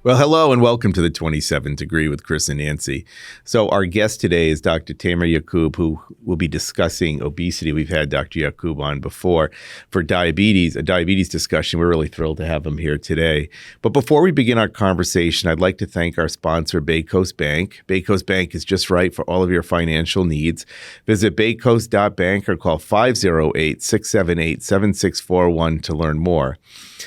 Well, hello and welcome to the 27 Degree with Chris and Nancy. So our guest today is Dr. Tamer Yacoub, who will be discussing obesity. We've had Dr. Yacoub on before for a diabetes discussion. We're really thrilled to have him here today. But before we begin our conversation, I'd like to thank our sponsor, Bay Coast Bank. Bay Coast Bank is just right for all of your financial needs. Visit baycoast.bank or call 508-678-7641 to learn more.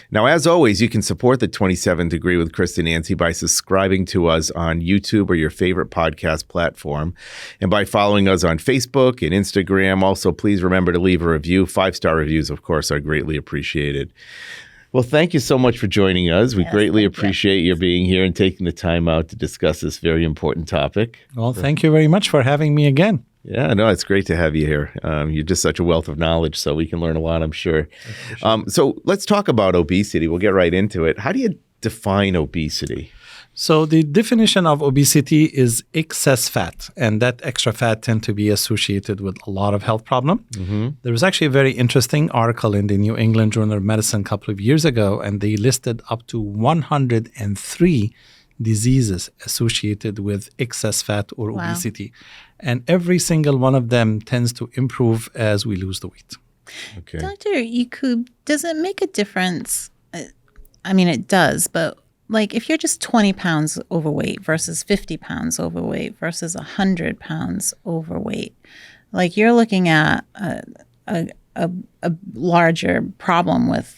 Now, as always, you can support the 27 Degree with Chris and Nancy by subscribing to us on YouTube or your favorite podcast platform, and by following us on Facebook and Instagram. Also, please remember to leave a review. 5-star reviews, of course, are greatly appreciated. Well, thank you so much for joining us. We greatly appreciate your being here and taking the time out to discuss this very important topic. Well, thank you very much for having me again. Yeah, no, it's great to have you here. You're just such a wealth of knowledge, so we can learn a lot, I'm sure. So let's talk about obesity. We'll get right into it. How do you define obesity? So the definition of obesity is excess fat, and that extra fat tend to be associated with a lot of health problems. Mm-hmm. There was actually a very interesting article in the New England Journal of Medicine a couple of years ago, and they listed up to 103 diseases associated with excess fat or obesity. And every single one of them tends to improve as we lose the weight. Okay. Dr. Yacoub, does it make a difference? I mean, it does, but like if you're just 20 pounds overweight versus 50 pounds overweight versus 100 pounds overweight, like you're looking at a larger problem with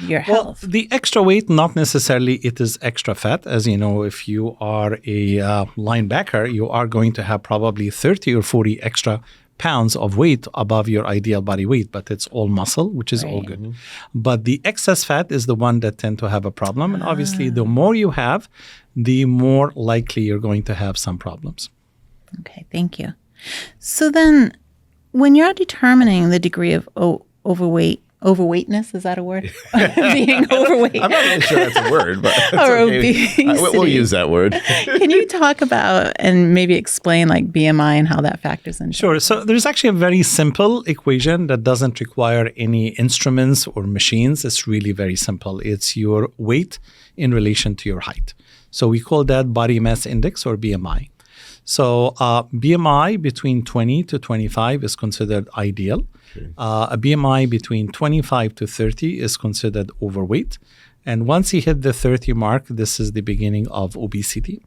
your health. Well, the extra weight, not necessarily it is extra fat. As you know, if you are a linebacker, you are going to have probably 30 or 40 extra pounds of weight above your ideal body weight, but it's all muscle, which is all good. But the excess fat is the one that tend to have a problem. And obviously, the more you have, the more likely you're going to have some problems. Okay, thank you. So then when you're determining the degree of overweightness, is that a word? Being overweight. I'm not really sure that's a word, but it's or okay. obesity. We'll use that word. Can you talk about and maybe explain like BMI and how that factors in? Sure. So there's actually a very simple equation that doesn't require any instruments or machines. It's really very simple. It's your weight in relation to your height. So we call that body mass index or BMI. So BMI between 20 to 25 is considered ideal. A BMI between 25 to 30 is considered overweight. And once you hit the 30 mark, this is the beginning of obesity.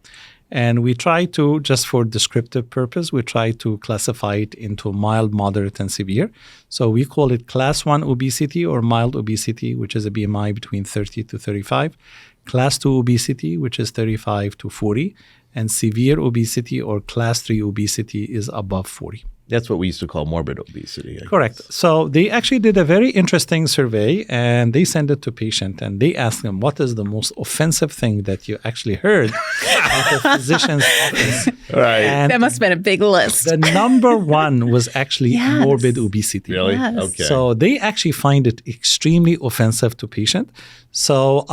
And we try to, just for descriptive purpose, we try to classify it into mild, moderate, and severe. So we call it class 1 obesity or mild obesity, which is a BMI between 30 to 35. Class 2 obesity, which is 35 to 40. And severe obesity or class 3 obesity is above 40. That's what we used to call morbid obesity. Correct. So they actually did a very interesting survey and they sent it to patients and they asked them, what is the most offensive thing that you actually heard at the physician's office? Right. And that must have been a big list. The number one was actually morbid obesity. Really? Yes. Okay. So they actually find it extremely offensive to patients. So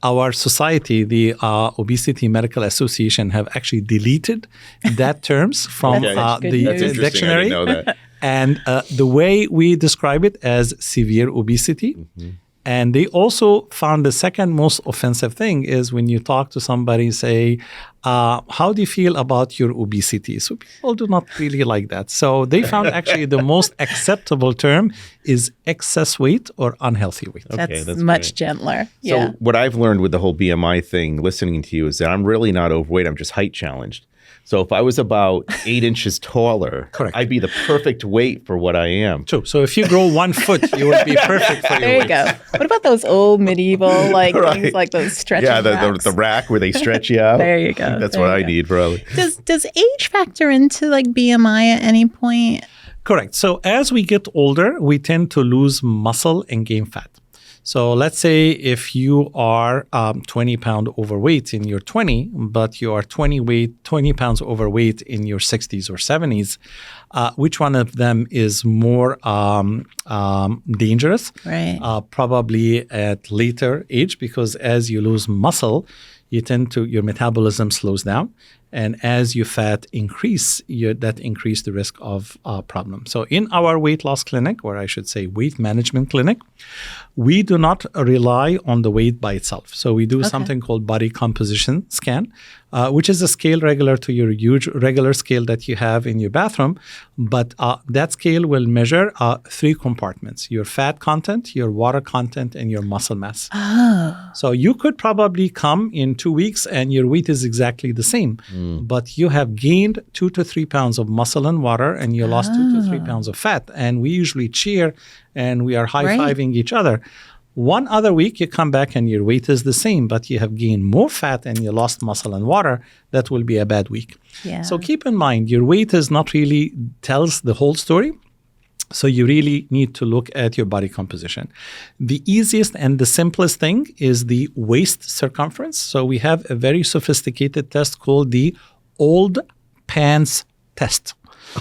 our society, the Obesity Medical Association, have actually deleted that terms from the dictionary. I didn't know that. And the way we describe it as severe obesity. Mm-hmm. And they also found the second most offensive thing is when you talk to somebody, say, how do you feel about your obesity? So people do not really like that. So they found actually the most acceptable term is excess weight or unhealthy weight. Okay, that's much gentler. So what I've learned with the whole BMI thing, listening to you, is that I'm really not overweight. I'm just height challenged. So if I was about 8 inches taller, correct, I'd be the perfect weight for what I am. True. So if you grow 1 foot, you would be perfect for your There you go. What about those old medieval things like those stretching racks? the rack where they stretch you out. There you go. That's what I need, probably. Does age factor into like BMI at any point? Correct. So as we get older, we tend to lose muscle and gain fat. So let's say if you are 20 pound overweight in your 20, but you are 20 pounds overweight in your 60s or 70s, which one of them is more dangerous? Right. Probably at later age, because as you lose muscle, your metabolism slows down. And as your fat increase, that increase the risk of problems. So in our weight loss clinic, or I should say weight management clinic, we do not rely on the weight by itself. So we do something called body composition scan, which is a scale regular to your huge regular scale that you have in your bathroom. But that scale will measure 3 compartments: your fat content, your water content, and your muscle mass. Oh. So you could probably come in 2 weeks and your weight is exactly the same. But you have gained 2 to 3 pounds of muscle and water, and you lost 2 to 3 pounds of fat. And we usually cheer and we are high-fiving each other. One other week, you come back and your weight is the same, but you have gained more fat and you lost muscle and water. That will be a bad week. Yeah. So keep in mind, your weight is not really tells the whole story. So you really need to look at your body composition. The easiest and the simplest thing is the waist circumference. So we have a very sophisticated test called the old pants test.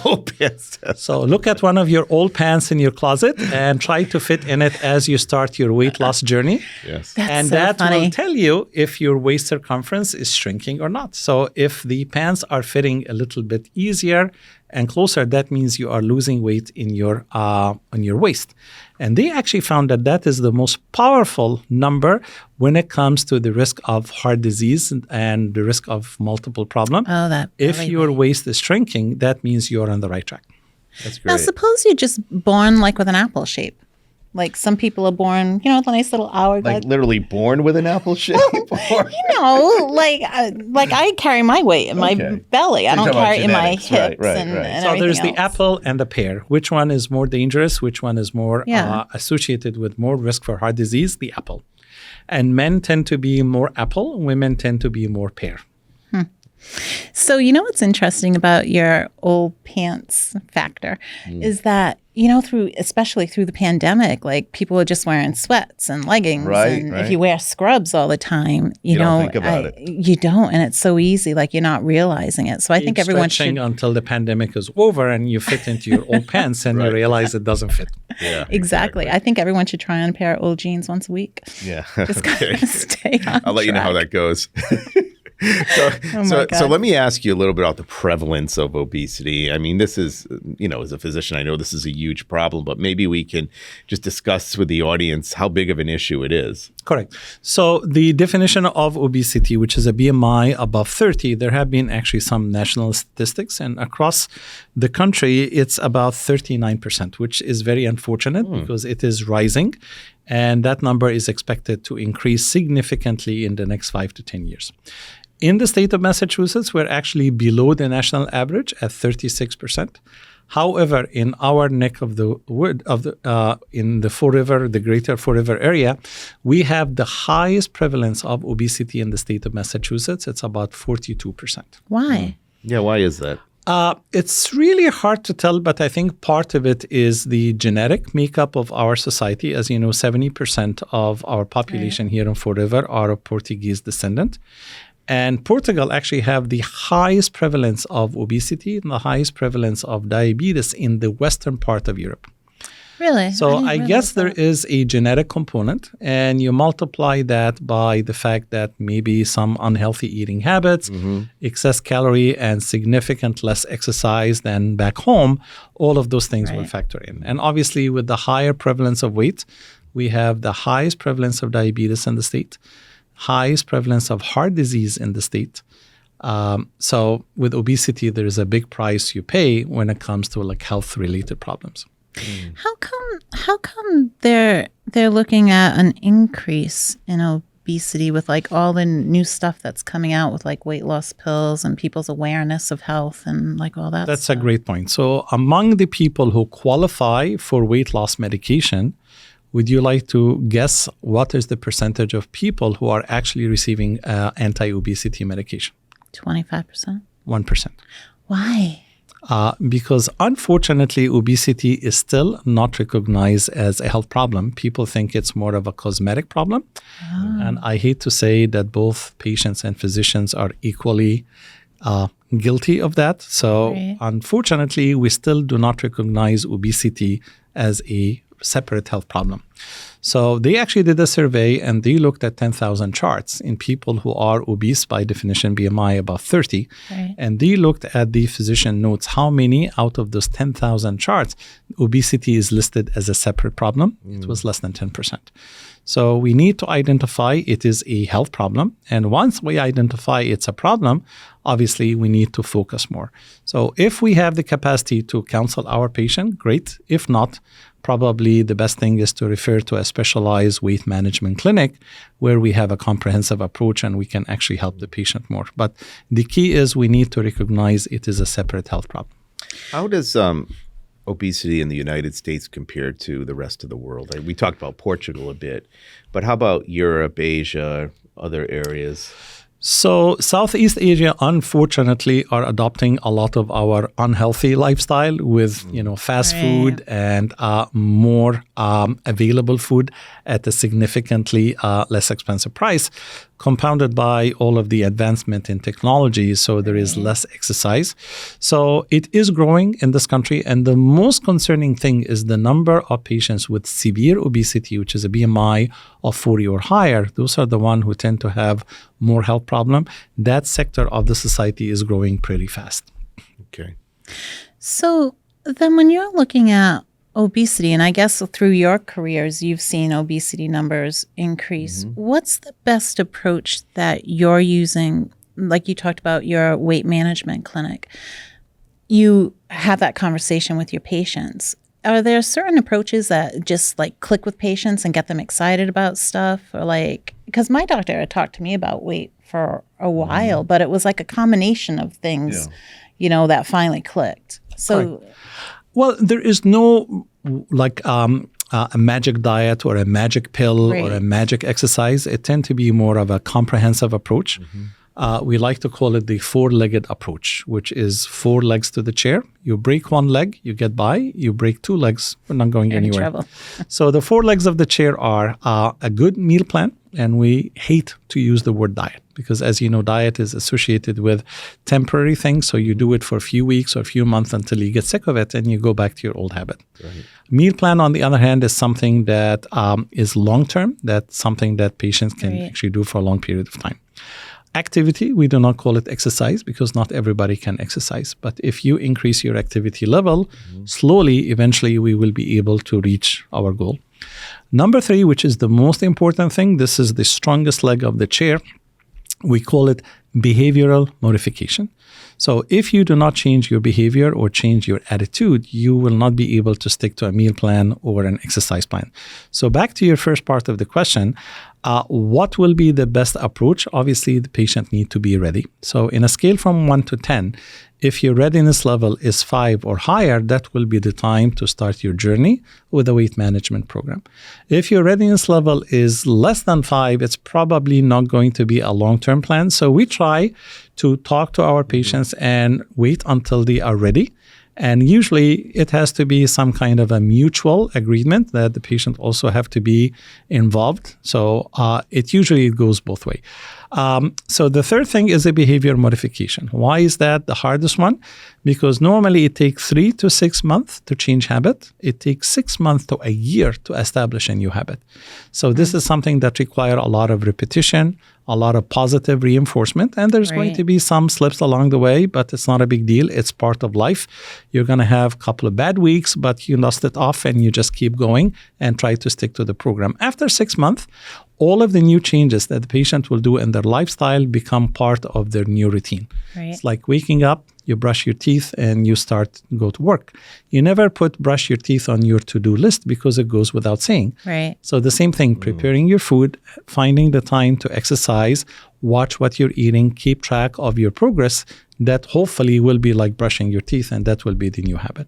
Old pants test. So look at one of your old pants in your closet and try to fit in it as you start your weight loss journey. Yes. That's And so that funny. will tell you if your waist circumference is shrinking or not. So if the pants are fitting a little bit easier and closer, that means you are losing weight in your on your waist. And they actually found that that is the most powerful number when it comes to the risk of heart disease and the risk of multiple problems. Oh, that If belly your weight. waist is shrinking, that means you're on the right track. That's Now, great. suppose you're just born like with an apple shape. Like some people are born, with a nice little hourglass. Like literally born with an apple shape? Or- Like I carry my weight in my Okay. belly. I You're don't talking about carry it in my genetics, right, hips right, and, right. and So there's everything the else. apple and the pear. Which one is more dangerous? Which one is more Yeah. associated with more risk for heart disease? The apple. And men tend to be more apple, women tend to be more pear. So what's interesting about your old pants factor is that especially through the pandemic, like people are just wearing sweats and leggings, Right, and right. if you wear scrubs all the time, You don't think about it. You don't, and it's so easy, like you're not realizing it. So I think Keep everyone stretching should until the pandemic is over and you fit into your old pants and you Right. realize it doesn't fit. Yeah. exactly. I think everyone should try on a pair of old jeans once a week. Yeah. Just Okay. kind of stay on. I'll let you know how track. that goes. Oh my So God. let me ask you a little bit about the prevalence of obesity. I mean, this is, as a physician, I know this is a huge problem, but maybe we can just discuss with the audience how big of an issue it is. Correct. So the definition of obesity, which is a BMI above 30, there have been actually some national statistics, and across the country, it's about 39%, which is very unfortunate because it is rising, and that number is expected to increase significantly in the next 5 to 10 years. In the state of Massachusetts, we're actually below the national average at 36%. However, in our neck of the wood, in the Fall River, the greater Fall River area, we have the highest prevalence of obesity in the state of Massachusetts. It's about 42%. Why? Yeah, why is that? It's really hard to tell, but I think part of it is the genetic makeup of our society. As you know, 70% of our population here in Fall River are of Portuguese descendant. And Portugal actually have the highest prevalence of obesity and the highest prevalence of diabetes in the western part of Europe. Really? So didn't I realize guess there that. is a genetic component, and you multiply that by the fact that maybe some unhealthy eating habits, excess calorie, and significant less exercise than back home. All of those things will Right. factor in. And obviously, with the higher prevalence of weight, we have the highest prevalence of diabetes in the state, highest prevalence of heart disease in the state. So with obesity, there is a big price you pay when it comes to like health-related problems. How come they're looking at an increase in obesity with like all the new stuff that's coming out with like weight loss pills and people's awareness of health and like all that That's stuff? a great point. So among the people who qualify for weight loss medication, would you like to guess what is the percentage of people who are actually receiving anti-obesity medication? 25%. 1%. Why? because unfortunately, obesity is still not recognized as a health problem. People think it's more of a cosmetic problem. And I hate to say that both patients and physicians are equally guilty of that. So unfortunately, we still do not recognize obesity as a separate health problem. So they actually did a survey and they looked at 10,000 charts in people who are obese, by definition BMI above 30. And they looked at the physician notes, how many out of those 10,000 charts obesity is listed as a separate problem. It was less than 10%. So we need to identify it is a health problem. And once we identify it's a problem, obviously we need to focus more. So if we have the capacity to counsel our patient, great. If not, probably the best thing is to refer to a specialized weight management clinic where we have a comprehensive approach and we can actually help the patient more. But the key is we need to recognize it is a separate health problem. How does obesity in the United States compare to the rest of the world? We talked about Portugal a bit, but how about Europe, Asia, other areas? So Southeast Asia, unfortunately, are adopting a lot of our unhealthy lifestyle with, fast food and more available food at a significantly less expensive price, compounded by all of the advancement in technology. So there is less exercise. So it is growing in this country. And the most concerning thing is the number of patients with severe obesity, which is a BMI of 40 or higher. Those are the ones who tend to have more health problem. That sector of the society is growing pretty fast. Okay. So then when you're looking at obesity, and I guess through your careers, you've seen obesity numbers increase. What's the best approach that you're using? Like you talked about your weight management clinic. You have that conversation with your patients. Are there certain approaches that just like click with patients and get them excited about stuff? Or because my doctor had talked to me about weight for a while, but it was like a combination of things, that finally clicked. So, well, there is no a magic diet or a magic pill or a magic exercise. It tends to be more of a comprehensive approach. We like to call it the four-legged approach, which is 4 legs to the chair. You break one leg, you get by. You break 2 legs, we're not going anywhere. So the 4 legs of the chair are a good meal plan. And we hate to use the word diet because, as you know, diet is associated with temporary things. So you do it for a few weeks or a few months until you get sick of it and you go back to your old habit. Meal plan, on the other hand, is something that is long-term. That's something that patients can actually do for a long period of time. Activity, we do not call it exercise because not everybody can exercise. But if you increase your activity level, slowly, eventually, we will be able to reach our goal. Number 3, which is the most important thing, this is the strongest leg of the chair. We call it behavioral modification. So if you do not change your behavior or change your attitude, you will not be able to stick to a meal plan or an exercise plan. So back to your first part of the question, what will be the best approach? Obviously, the patient needs to be ready. So in a scale from 1 to 10, if your readiness level is 5 or higher, that will be the time to start your journey with a weight management program. If your readiness level is less than 5, it's probably not going to be a long-term plan. So we try to talk to our patients and wait until they are ready. And usually it has to be some kind of a mutual agreement that the patient also have to be involved. So it usually goes both ways. So the third thing is a behavior modification. Why is that the hardest one? Because normally it takes 3 to 6 months to change habit. It takes 6 months to a year to establish a new habit. So this is something that requires a lot of repetition, a lot of positive reinforcement, and there's going to be some slips along the way, but it's not a big deal. It's part of life. You're going to have a couple of bad weeks, but you dust it off and you just keep going and try to stick to the program. After 6 months, all of the new changes that the patient will do in their lifestyle become part of their new routine. It's like waking up, you brush your teeth, and you start go to work. You never put brush your teeth on your to-do list because it goes without saying. So the same thing, preparing your food, finding the time to exercise, watch what you're eating, keep track of your progress. That hopefully will be like brushing your teeth, and that will be the new habit.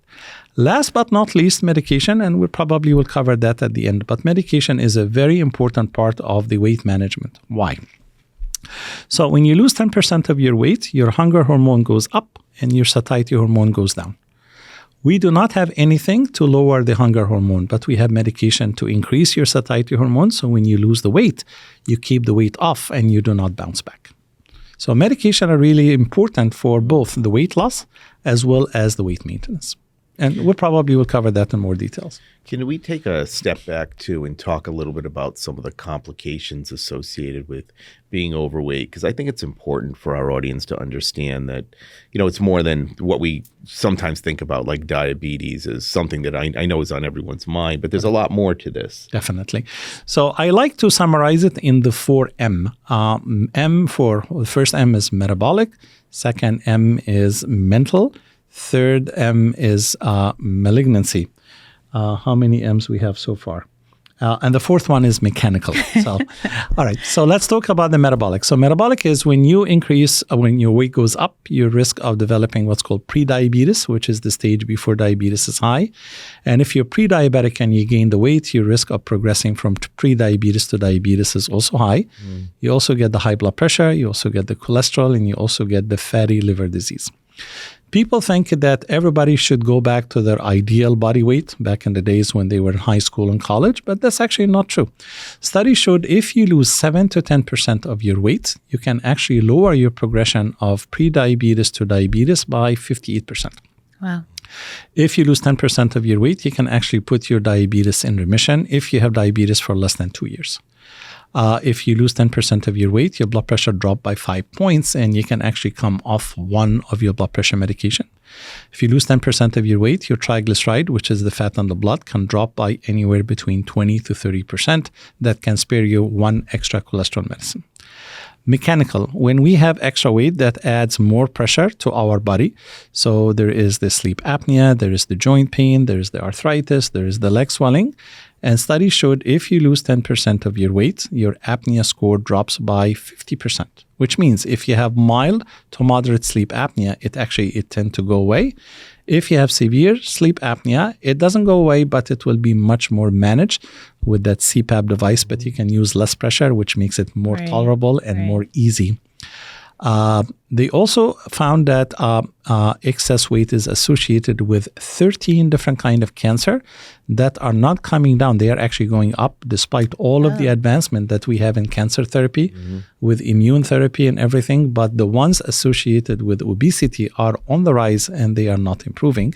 Last but not least, medication, and we probably will cover that at the end. But medication is a very important part of the weight management. Why? So when you lose 10% of your weight, your hunger hormone goes up, and your satiety hormone goes down. We do not have anything to lower the hunger hormone, but we have medication to increase your satiety hormone. So when you lose the weight, you keep the weight off and you do not bounce back. So medication are really important for both the weight loss as well as the weight maintenance. And we probably will cover that in more details. Can we take a step back too and talk a little bit about some of the complications associated with being overweight? Because I think it's important for our audience to understand that, it's more than what we sometimes think about, like diabetes is something that I know is on everyone's mind, but there's a lot more to this. Definitely. So I like to summarize it in the 4M. The first M is metabolic, second M is mental, third M is malignancy. How many M's we have so far? And the fourth one is mechanical. So, all right. So let's talk about the metabolic. So metabolic is when you increase, when your weight goes up, your risk of developing what's called prediabetes, which is the stage before diabetes is high. And if you're pre-diabetic and you gain the weight, your risk of progressing from pre-diabetes to diabetes is also high. You also get the high blood pressure, you also get the cholesterol, and you also get the fatty liver disease. People think that everybody should go back to their ideal body weight back in the days when they were in high school and college, but that's actually not true. Studies showed if you lose 7 to 10% of your weight, you can actually lower your progression of prediabetes to diabetes by 58%. Wow. If you lose 10% of your weight, you can actually put your diabetes in remission if you have diabetes for less than 2 years. If you lose 10% of your weight, your blood pressure dropped by 5 points, and you can actually come off one of your blood pressure medication. If you lose 10% of your weight, your triglyceride, which is the fat on the blood, can drop by anywhere between 20 to 30%. That can spare you one extra cholesterol medicine. Mechanical, when we have extra weight, that adds more pressure to our body. So there is the sleep apnea, there is the joint pain, there is the arthritis, there is the leg swelling. And studies showed if you lose 10% of your weight, your apnea score drops by 50%, which means if you have mild to moderate sleep apnea, it tends to go away. If you have severe sleep apnea, it doesn't go away, but it will be much more managed with that CPAP device, but you can use less pressure, which makes it more tolerable and more easy. They also found that excess weight is associated with 13 different kinds of cancer that are not coming down. They are actually going up despite all of the advancement that we have in cancer therapy, with immune therapy and everything. But the ones associated with obesity are on the rise and they are not improving.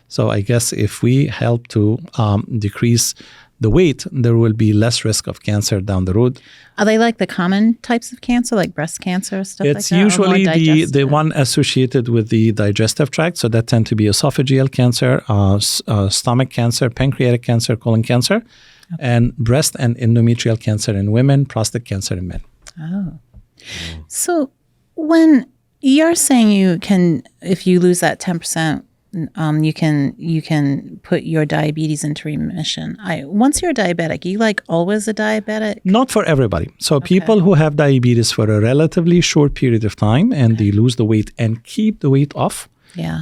So I guess if we help to decrease the weight, there will be less risk of cancer down the road. Are they like the common types of cancer, like breast cancer, stuff like that? It's usually the one associated with the digestive tract. So that tend to be esophageal cancer, stomach cancer, pancreatic cancer, colon cancer, and breast and endometrial cancer in women, prostate cancer in men. Oh. So when you're saying you can, if you lose that 10%, you can put your diabetes into remission. Once you're diabetic, you like always a diabetic? Not for everybody. So people who have diabetes for a relatively short period of time and they lose the weight and keep the weight off,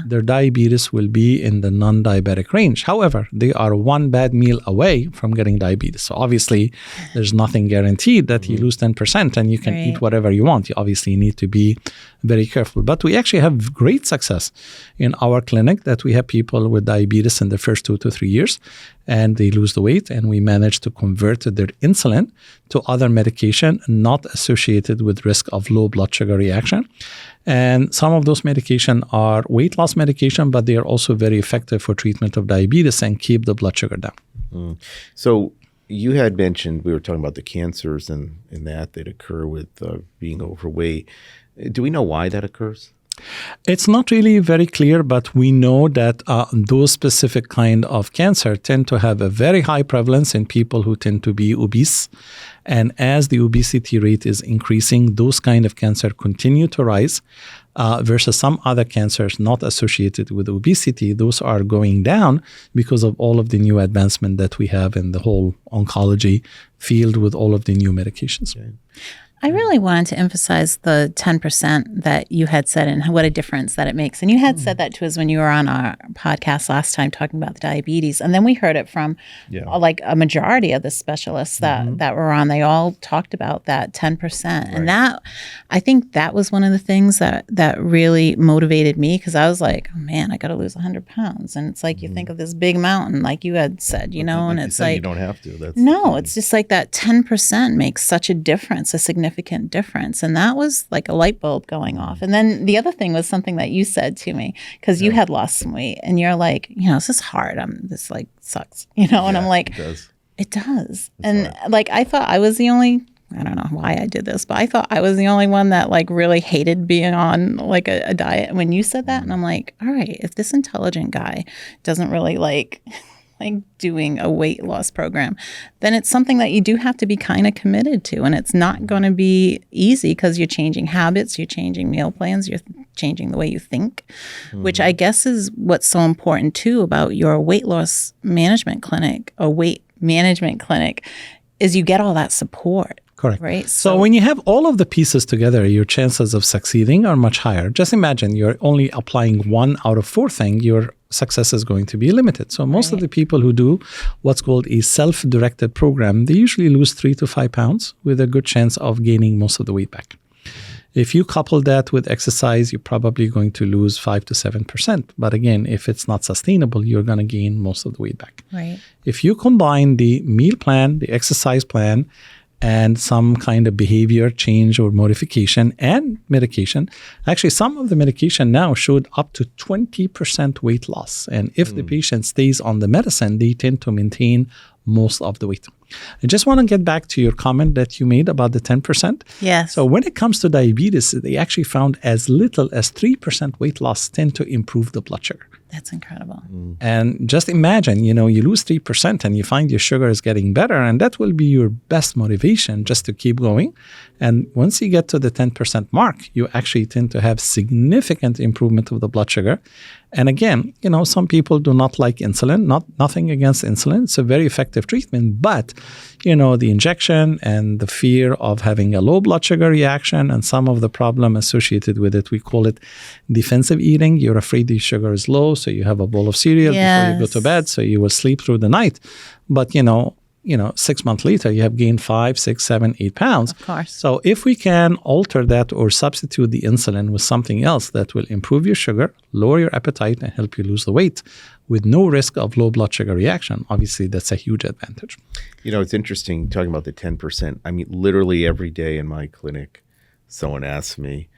their diabetes will be in the non-diabetic range. However, they are one bad meal away from getting diabetes. So obviously, there's nothing guaranteed that you lose 10% and you can eat whatever you want. You obviously need to be very careful. But we actually have great success in our clinic that we have people with diabetes in the first 2 to 3 years and they lose the weight and we manage to convert their insulin to other medication not associated with risk of low blood sugar reaction. And some of those medication are weight loss medication, but they are also very effective for treatment of diabetes and keep the blood sugar down. So you had mentioned, we were talking about the cancers and that occur with being overweight. Do we know why that occurs? It's not really very clear, but we know that those specific kind of cancer tend to have a very high prevalence in people who tend to be obese. And as the obesity rate is increasing, those kind of cancer continue to rise versus some other cancers not associated with obesity. Those are going down because of all of the new advancement that we have in the whole oncology field with all of the new medications. I really wanted to emphasize the 10% that you had said and what a difference that it makes. And you had said that to us when you were on our podcast last time talking about the diabetes. And then we heard it from like a majority of the specialists that were on. They all talked about that 10%. And that, I think that was one of the things that really motivated me, because I was like, oh man, I got to lose 100 pounds. And it's like you think of this big mountain, like you had said, you know, and it's like, you don't have to. It's just like that 10% makes such a difference, a significant difference. And that was like a light bulb going off. And then the other thing was something that you said to me, because you had lost some weight and you're like, you know, this is hard. This like sucks, you know? And I'm like, it does. And hard. Like, I thought I was the only, I don't know why I did this, but I thought I was the only one that like really hated being on like a diet. When you said that, and I'm like, all right, if this intelligent guy doesn't really like doing a weight loss program, then it's something that you do have to be kind of committed to. And it's not going to be easy, because you're changing habits, you're changing meal plans, you're changing the way you think, which I guess is what's so important too about your weight loss management clinic or weight management clinic, is you get all that support. Correct. Right. So when you have all of the pieces together, your chances of succeeding are much higher. Just imagine you're only applying 1 out of 4 thing, your success is going to be limited. So most of the people who do what's called a self-directed program, they usually lose 3 to 5 pounds with a good chance of gaining most of the weight back. If you couple that with exercise, you're probably going to lose 5 to 7%. But again, if it's not sustainable, you're going to gain most of the weight back. Right. If you combine the meal plan, the exercise plan, and some kind of behavior change or modification and medication. Actually, some of the medication now showed up to 20% weight loss. And if the patient stays on the medicine, they tend to maintain most of the weight. I just want to get back to your comment that you made about the 10%. Yes. So when it comes to diabetes, they actually found as little as 3% weight loss tend to improve the blood sugar. That's incredible. And just imagine, you know, you lose 3% and you find your sugar is getting better, and that will be your best motivation just to keep going. And once you get to the 10% mark, you actually tend to have significant improvement of the blood sugar. And again, you know, some people do not like insulin, nothing against insulin. It's a very effective treatment, but, you know, the injection and the fear of having a low blood sugar reaction and some of the problem associated with it, we call it defensive eating. You're afraid the sugar is low, so you have a bowl of cereal before you go to bed, so you will sleep through the night. But, you know, 6 months later, you have gained 5, 6, 7, 8 pounds. Of course. So if we can alter that or substitute the insulin with something else that will improve your sugar, lower your appetite, and help you lose the weight with no risk of low blood sugar reaction, obviously that's a huge advantage. You know, it's interesting talking about the 10%. I mean, literally every day in my clinic, someone asks me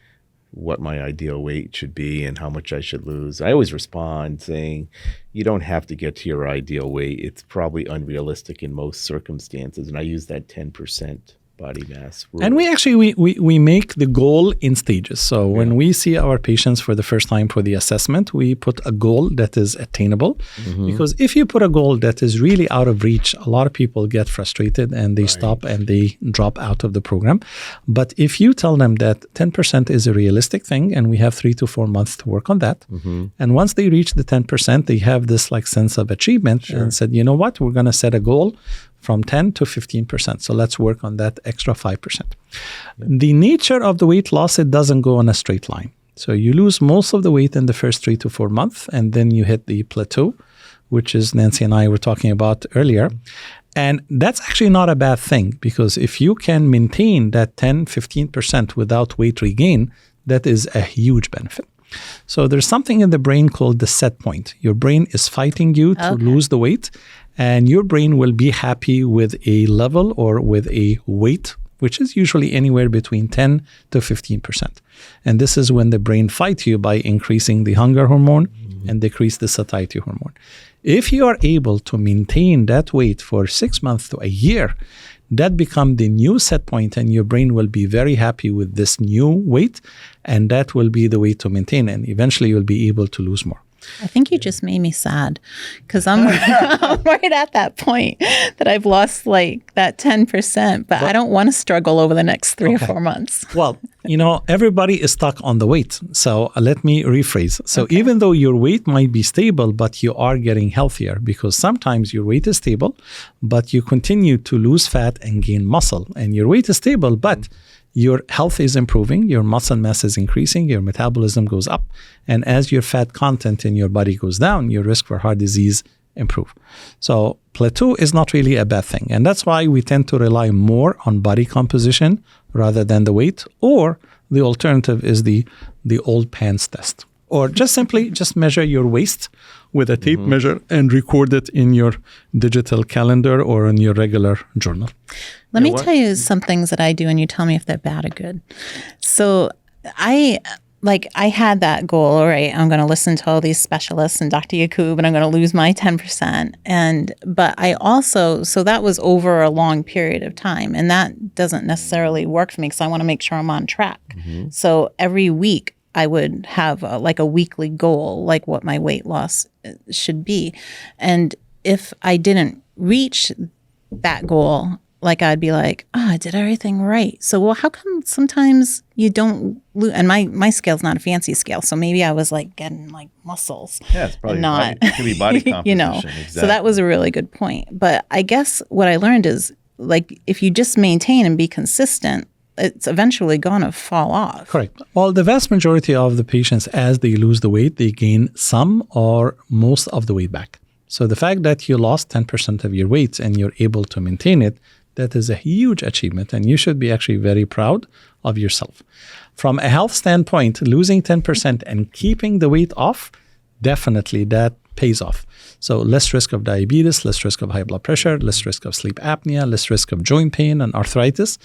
what my ideal weight should be and how much I should lose. I always respond saying, you don't have to get to your ideal weight. It's probably unrealistic in most circumstances. And I use that 10% body mass rule. And we actually, we make the goal in stages. So when we see our patients for the first time for the assessment, we put a goal that is attainable. Because if you put a goal that is really out of reach, a lot of people get frustrated and they stop and they drop out of the program. But if you tell them that 10% is a realistic thing and we have 3 to 4 months to work on that, and once they reach the 10%, they have this like sense of achievement and said, you know what, we're going to set a goal from 10 to 15%. So let's work on that extra 5%. The nature of the weight loss, it doesn't go on a straight line. So you lose most of the weight in the first 3 to 4 months, and then you hit the plateau, which is Nancy and I were talking about earlier. And that's actually not a bad thing, because if you can maintain that 10, 15% without weight regain, that is a huge benefit. So there's something in the brain called the set point. Your brain is fighting you to lose the weight, and your brain will be happy with a level or with a weight, which is usually anywhere between 10 to 15%. And this is when the brain fights you by increasing the hunger hormone and decrease the satiety hormone. If you are able to maintain that weight for 6 months to a year, that becomes the new set point, and your brain will be very happy with this new weight, and that will be the way to maintain, and eventually you'll be able to lose more. I think you just made me sad, because I'm right at that point that I've lost like that 10%, but I don't want to struggle over the next 3 or 4 months. Well, you know, everybody is stuck on the weight. So let me rephrase. So even though your weight might be stable, but you are getting healthier, because sometimes your weight is stable, but you continue to lose fat and gain muscle, and your weight is stable, but your health is improving, your muscle mass is increasing, your metabolism goes up. And as your fat content in your body goes down, your risk for heart disease improve. So plateau is not really a bad thing. And that's why we tend to rely more on body composition rather than the weight, or the alternative is the old pants test. Or just simply measure your waist with a tape measure and record it in your digital calendar or in your regular journal. Let me tell you some things that I do, and you tell me if they're bad or good. So I had that goal, all right, I'm going to listen to all these specialists and Dr. Yacoub, and I'm going to lose my 10%. But I also, so that was over a long period of time, and that doesn't necessarily work for me because I want to make sure I'm on track. So every week I would have a weekly goal, like what my weight loss should be. And if I didn't reach that goal, like I'd be like, I did everything right. So, well, how come sometimes you don't lose? And my scale's not a fancy scale, so maybe I was like getting like muscles. Yeah, it's probably not. It could be body composition. Exactly. So that was a really good point. But I guess what I learned is, like, if you just maintain and be consistent, it's eventually going to fall off. Correct. Well, the vast majority of the patients, as they lose the weight, they gain some or most of the weight back. So the fact that you lost 10% of your weight and you're able to maintain it, that is a huge achievement, and you should be actually very proud of yourself. From a health standpoint, losing 10% and keeping the weight off, definitely that pays off. So less risk of diabetes, less risk of high blood pressure, less risk of sleep apnea, less risk of joint pain and arthritis.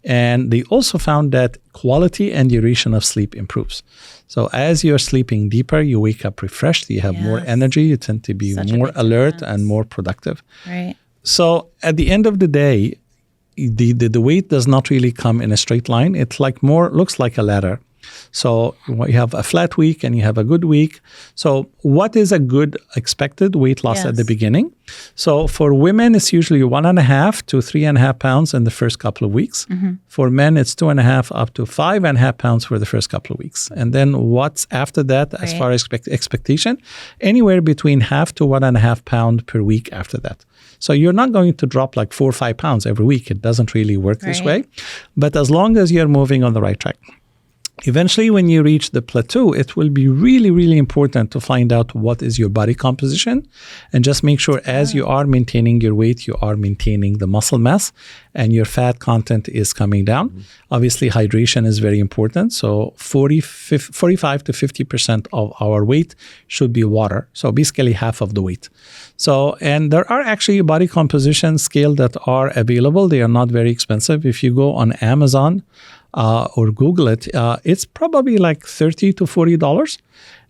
And they also found that quality and duration of sleep improves. So as you're sleeping deeper, you wake up refreshed, you have more energy, you tend to be more alert and more productive. Right. So at the end of the day, the weight does not really come in a straight line. It's like looks like a ladder. So you have a flat week and you have a good week. So what is a good expected weight loss at the beginning? So for women, it's usually 1.5 to 3.5 pounds in the first couple of weeks. For men, it's 2.5 up to 5.5 pounds for the first couple of weeks. And then what's after that, as far as expectation? Anywhere between 0.5 to 1.5 pound per week after that. So you're not going to drop like 4 or 5 pounds every week. It doesn't really work this way. But as long as you're moving on the right track. Eventually, when you reach the plateau, it will be really, really important to find out what is your body composition, and just make sure as you are maintaining your weight, you are maintaining the muscle mass and your fat content is coming down. Obviously, hydration is very important. So 45 to 50% of our weight should be water. So basically half of the weight. So, and there are actually body composition scale that are available. They are not very expensive. If you go on Amazon, or Google it, it's probably like $30 to $40.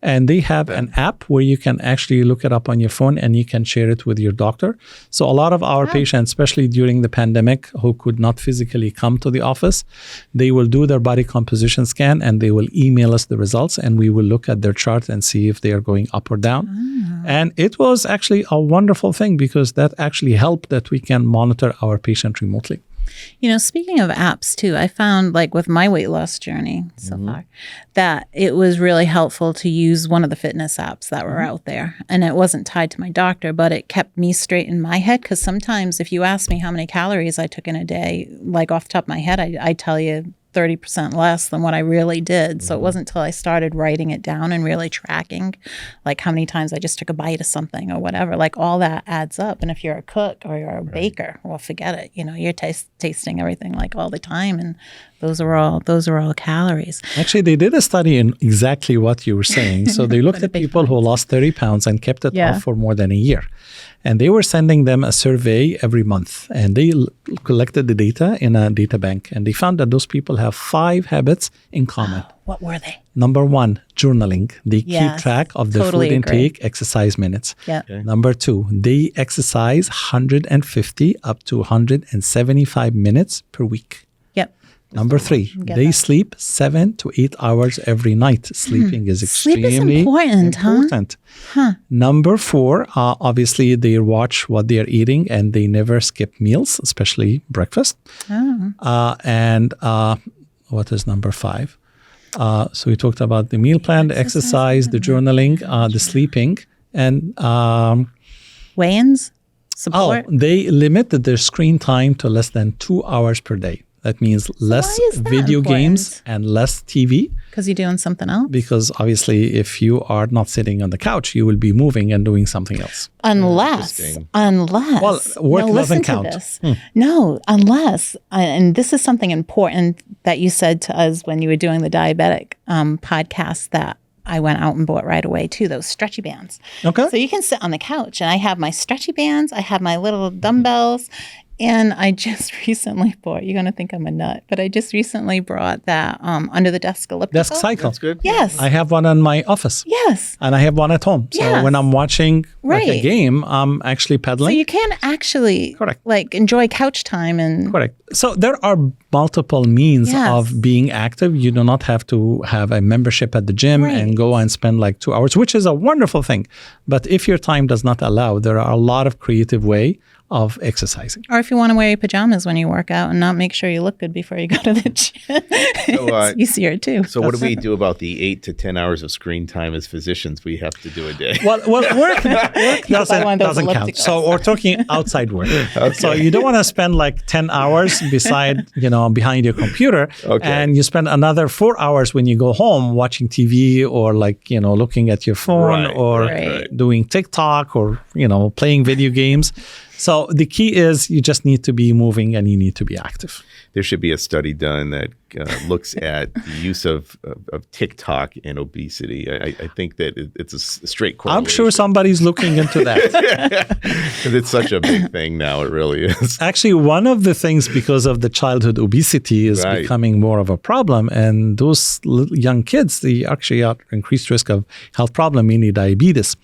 And they have an app where you can actually look it up on your phone and you can share it with your doctor. So a lot of our patients, especially during the pandemic, who could not physically come to the office, they will do their body composition scan and they will email us the results, and we will look at their chart and see if they are going up or down. And it was actually a wonderful thing because that actually helped that we can monitor our patient remotely. You know, speaking of apps too, I found, like, with my weight loss journey so far, that it was really helpful to use one of the fitness apps that were out there. And it wasn't tied to my doctor, but it kept me straight in my head. Because sometimes if you ask me how many calories I took in a day, like off the top of my head, I tell you 30% less than what I really did. So it wasn't until I started writing it down and really tracking, like how many times I just took a bite of something or whatever, like all that adds up. And if you're a cook or you're a baker, well, forget it. You know, you're tasting everything like all the time. And those are all calories. Actually, they did a study in exactly what you were saying. So they looked at people who lost 30 pounds and kept it off for more than a year. And they were sending them a survey every month. And they collected the data in a data bank. And they found that those people have 5 habits in common. What were they? Number 1, journaling. They keep track of their food intake, exercise minutes. Number 2, they exercise 150 up to 175 minutes per week. Number 3, they sleep 7 to 8 hours every night. Sleeping is extremely important. Number 4, obviously they watch what they are eating and they never skip meals, especially breakfast. And what is number 5? So we talked about the meal plan, the exercise, the journaling, the sleeping, and weigh-ins, support. They limited their screen time to less than 2 hours per day. That means less why is that video games important? and less TV. Because you're doing something else? Because obviously, if you are not sitting on the couch, you will be moving and doing something else. Unless. Well, work no, doesn't listen count. to this. No, unless, and this is something important that you said to us when you were doing the diabetic podcast that I went out and bought right away too, those stretchy bands. Okay. So you can sit on the couch, and I have my stretchy bands, I have my little dumbbells, and I just recently bought, you're going to think I'm a nut, but I just recently brought that under the desk elliptical. Desk cycle. That's good. Yes. I have one in my office. Yes. And I have one at home. So Yes. when I'm watching like a Right. game, I'm actually So pedaling. you can actually Correct. like enjoy couch time and Correct. So there are multiple means Yes. of being active. You do not have to have a membership at the gym Right. and go and spend like 2 hours, which is a wonderful thing. But if your time does not allow, there are a lot of creative way of exercising. or if you want to wear your pajamas when you work out and not make sure you look good before you go to the gym, it's easier too. So what do we do about the 8 to 10 hours of screen time as physicians we have to do a day? Well, work buy one of those doesn't count. ellipticals. So we're talking outside work. So you don't want to spend like 10 hours behind your computer, Okay. and you spend another 4 hours when you go home watching TV or looking at your phone Right, or right. doing TikTok or playing video games. So the key is you just need to be moving and you need to be active. There should be a study done that looks at the use of TikTok and obesity. I think that it's a straight correlation. I'm sure somebody's looking into that. Because it's such a big thing now. It really is. Actually, one of the things because of the childhood obesity is Right. becoming more of a problem. And those young kids, they actually are increased risk of health problem, mainly diabetes.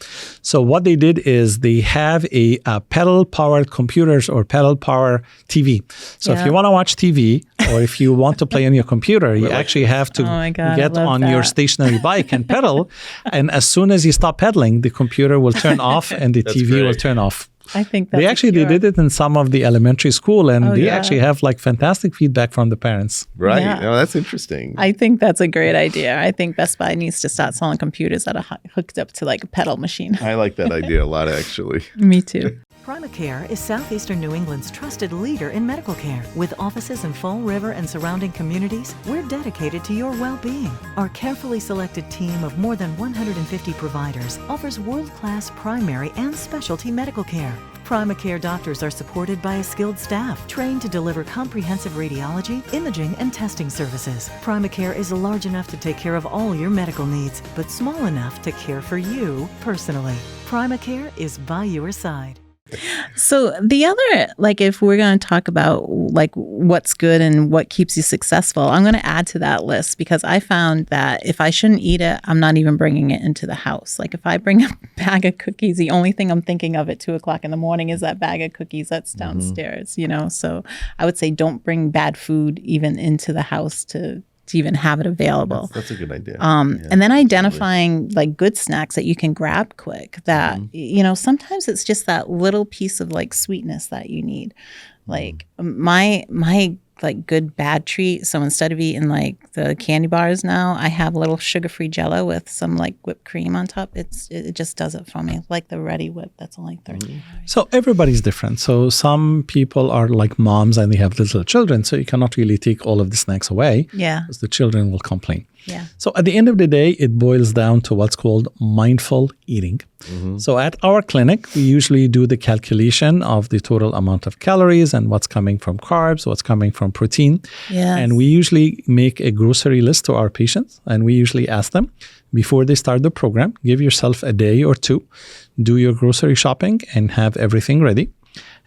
So what they did is they have a pedal-powered computers or pedal-powered TV. So if Yeah. you want to watch TV or if you want to play on your computer, you actually have to Oh my God, I get love on your that. stationary bike and pedal. And as soon as you stop pedaling, the computer will turn off and the That's TV will great. turn off. I think that's They did it in some of the elementary school, and they yeah. actually have like fantastic feedback from the parents. Right. Yeah. No, that's interesting. I think that's a great idea. I think Best Buy needs to start selling computers that are hooked up to like a pedal machine. I like that idea a lot, actually. Me too. Primacare is Southeastern New England's trusted leader in medical care. With offices in Fall River and surrounding communities, we're dedicated to your well-being. Our carefully selected team of more than 150 providers offers world-class primary and specialty medical care. Primacare doctors are supported by a skilled staff trained to deliver comprehensive radiology, imaging, and testing services. Primacare is large enough to take care of all your medical needs, but small enough to care for you personally. Primacare is by your side. So the other, like if we're going to talk about like what's good and what keeps you successful, I'm going to add to that list because I found that if I shouldn't eat it, I'm not even bringing it into the house. Like if I bring a bag of cookies, the only thing I'm thinking of at 2:00 in the morning is that bag of cookies that's downstairs, So I would say don't bring bad food even into the house to even have it available. That's a good idea. And then identifying like good snacks that you can grab quick that, sometimes it's just that little piece of like sweetness that you need. Like my like good bad treat. So instead of eating like the candy bars now, I have a little sugar-free Jello with some like whipped cream on top. It just does it for me. Like the Ready Whip, that's only 13. So everybody's different. So some people are like moms and they have little children, so you cannot really take all of the snacks away Yeah. because the children will complain. Yeah. So at the end of the day, it boils down to what's called mindful eating. So at our clinic, we usually do the calculation of the total amount of calories and what's coming from carbs, what's coming from protein. Yes. And we usually make a grocery list to our patients. And we usually ask them before they start the program, give yourself a day or two, do your grocery shopping and have everything ready.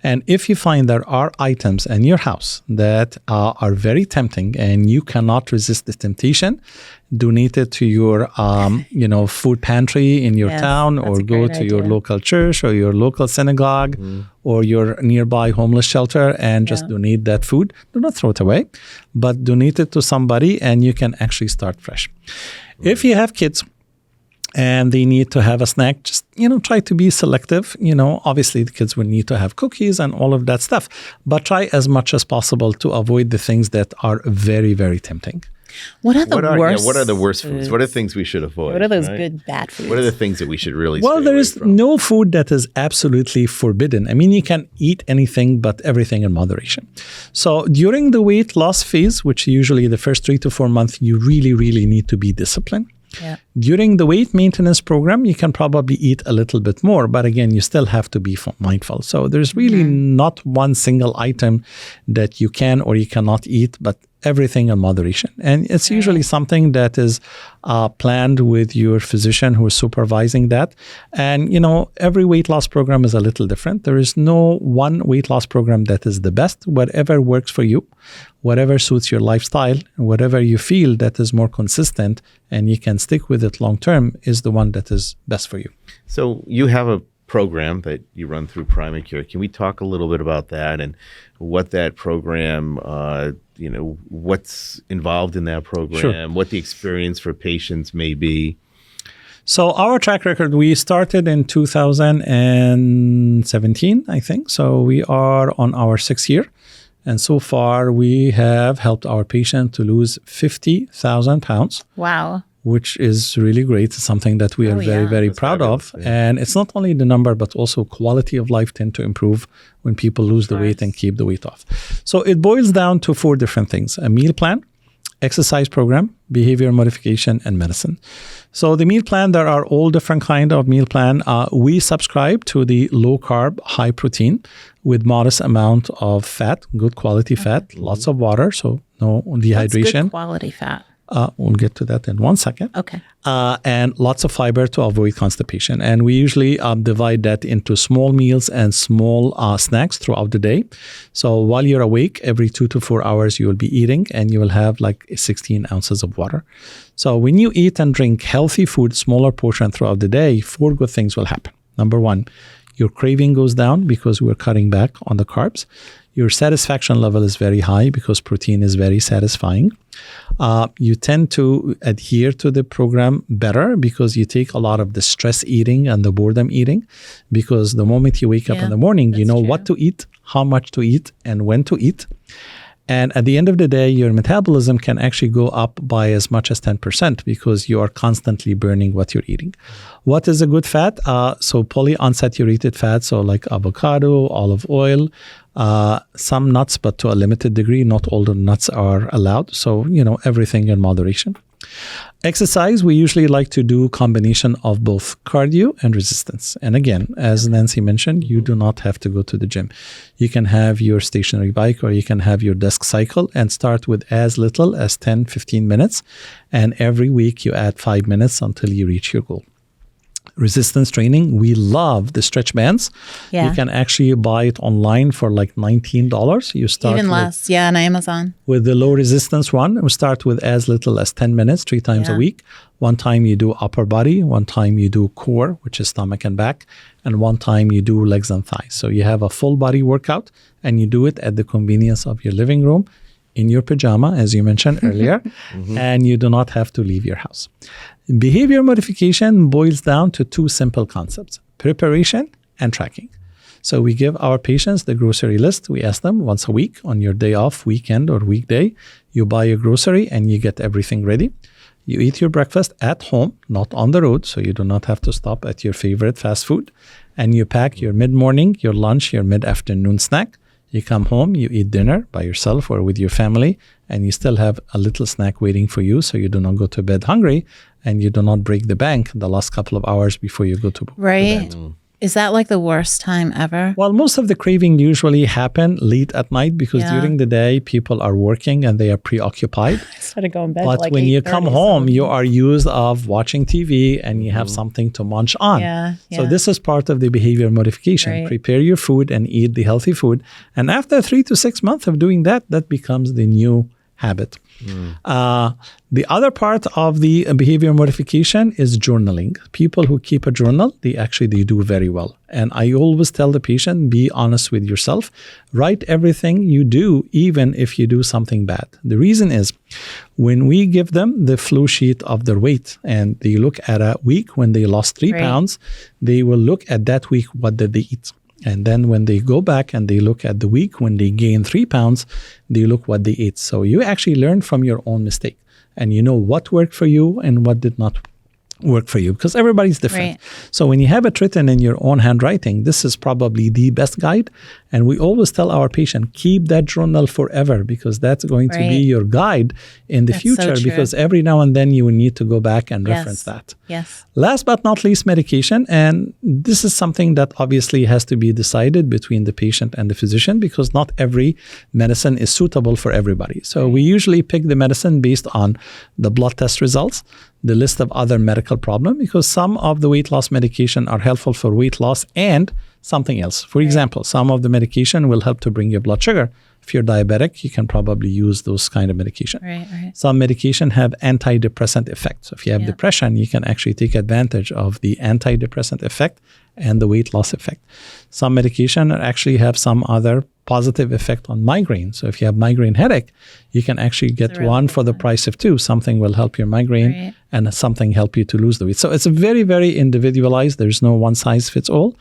And if you find there are items in your house that are very tempting and you cannot resist the temptation, donate it to your, food pantry in your Yes, town, that's or a go great to your idea. local church or your local synagogue or your nearby homeless shelter and just donate that food. Do not throw it away, but donate it to somebody and you can actually start fresh. If you have kids, and they need to have a snack, just, try to be selective. Obviously the kids will need to have cookies and all of that stuff, but try as much as possible to avoid the things that are very, very tempting. What are the worst? What are the worst foods? What are things we should avoid? What are those right? good bad foods? What are the things that we should really Well, stay there away is from? no food that is absolutely forbidden. I mean, you can eat anything, but everything in moderation. So during the weight loss phase, which usually the first 3 to 4 months, you really, really need to be disciplined. Yeah. During the weight maintenance program, you can probably eat a little bit more, but again, you still have to be mindful. So there's really not one single item that you can or you cannot eat, but everything in moderation. And it's usually something that is planned with your physician who is supervising that. And, every weight loss program is a little different. There is no one weight loss program that is the best. Whatever works for you, whatever suits your lifestyle, whatever you feel that is more consistent and you can stick with it long term is the one that is best for you. So you have a program that you run through Primacure. Can we talk a little bit about that and what that program, what's involved in that program, what the experience for patients may be? So our track record, we started in 2017, I think. So we are on our 6th year. And so far, we have helped our patient to lose 50,000 pounds. Wow. Which is really great. It's something that we are very, very That's proud of. fabulous, yeah. And it's not only the number, but also quality of life tend to improve when people lose the weight and keep the weight off. So it boils down to 4 different things: a meal plan, exercise program, behavior modification, and medicine. So the meal plan, there are all different kind of meal plan. We subscribe to the low carb, high protein with modest amount of fat, good quality fat, lots of water, so no That's dehydration. good quality fat. We'll get to that in 1 second. Okay. And lots of fiber to avoid constipation. And we usually divide that into small meals and small snacks throughout the day. So while you're awake, every 2 to 4 hours, you will be eating and you will have like 16 ounces of water. So when you eat and drink healthy food, smaller portion throughout the day, 4 good things will happen. Number 1, your craving goes down because we're cutting back on the carbs. Your satisfaction level is very high because protein is very satisfying. You tend to adhere to the program better because you take a lot of the stress eating and the boredom eating, because the moment you wake up in the morning, you know what to eat, how much to eat, and when to eat. And at the end of the day, your metabolism can actually go up by as much as 10% because you are constantly burning what you're eating. What is a good fat? So polyunsaturated fat, so like avocado, olive oil, some nuts, but to a limited degree. Not all the nuts are allowed. So, everything in moderation. Exercise, we usually like to do combination of both cardio and resistance. And again, as Nancy mentioned, you do not have to go to the gym. You can have your stationary bike or you can have your desk cycle and start with as little as 10, 15 minutes. And every week you add 5 minutes until you reach your goal. Resistance training, we love the stretch bands. Yeah. You can actually buy it online for like $19. You start Even less, on Amazon. With the low resistance one, we start with as little as 10 minutes, 3 times a week. One time you do upper body, one time you do core, which is stomach and back, and one time you do legs and thighs. So you have a full body workout and you do it at the convenience of your living room, in your pajama, as you mentioned earlier, and you do not have to leave your house. Behavior modification boils down to 2 simple concepts: preparation and tracking. So we give our patients the grocery list. We ask them once a week on your day off, weekend or weekday, you buy your grocery and you get everything ready. You eat your breakfast at home, not on the road, so you do not have to stop at your favorite fast food. And you pack your mid-morning, your lunch, your mid-afternoon snack. You come home, you eat dinner by yourself or with your family, and you still have a little snack waiting for you, so you do not go to bed hungry and you do not break the bank the last couple of hours before you go to bed. Right. Is that like the worst time ever? Well, most of the craving usually happen late at night because during the day people are working and they are preoccupied. I started going to bed But like when you 8:30, come home, you are used of watching TV and you have something to munch on. So this is part of the behavior modification. Right. Prepare your food and eat the healthy food. And after 3 to 6 months of doing that, that becomes the new habit. The other part of the behavior modification is journaling. People who keep a journal, they do very well. And I always tell the patient, be honest with yourself. Write everything you do, even if you do something bad. The reason is when we give them the flow sheet of their weight and they look at a week when they lost 3 pounds, they will look at that week, what did they eat? And then when they go back and they look at the week when they gain 3 pounds, they look what they ate. So you actually learn from your own mistake. and you know what worked for you and what did not work for you, because everybody's different. Right. So when you have it written in your own handwriting, this is probably the best guide. And we always tell our patient, keep that journal forever, because that's going to be Right. your guide in the That's so future, true. because every now and then you will need to go back and reference that. Yes. Last but not least, medication. And this is something that obviously has to be decided between the patient and the physician, because not every medicine is suitable for everybody. So we usually pick the medicine based on the blood test results, the list of other medical problems, because some of the weight loss medication are helpful for weight loss and something else. For example, some of the medication will help to bring your blood sugar. If you're diabetic, you can probably use those kind of medication. Right. Some medication have antidepressant effects. So if you have Yeah. depression, you can actually take advantage of the antidepressant effect and the weight loss effect. Some medication actually have some other positive effect on migraine. So if you have migraine headache, you can actually get really one good for the one. price of two. Something will help your migraine Right. and something help you to lose the weight. So it's very, very individualized. There's no one size fits all.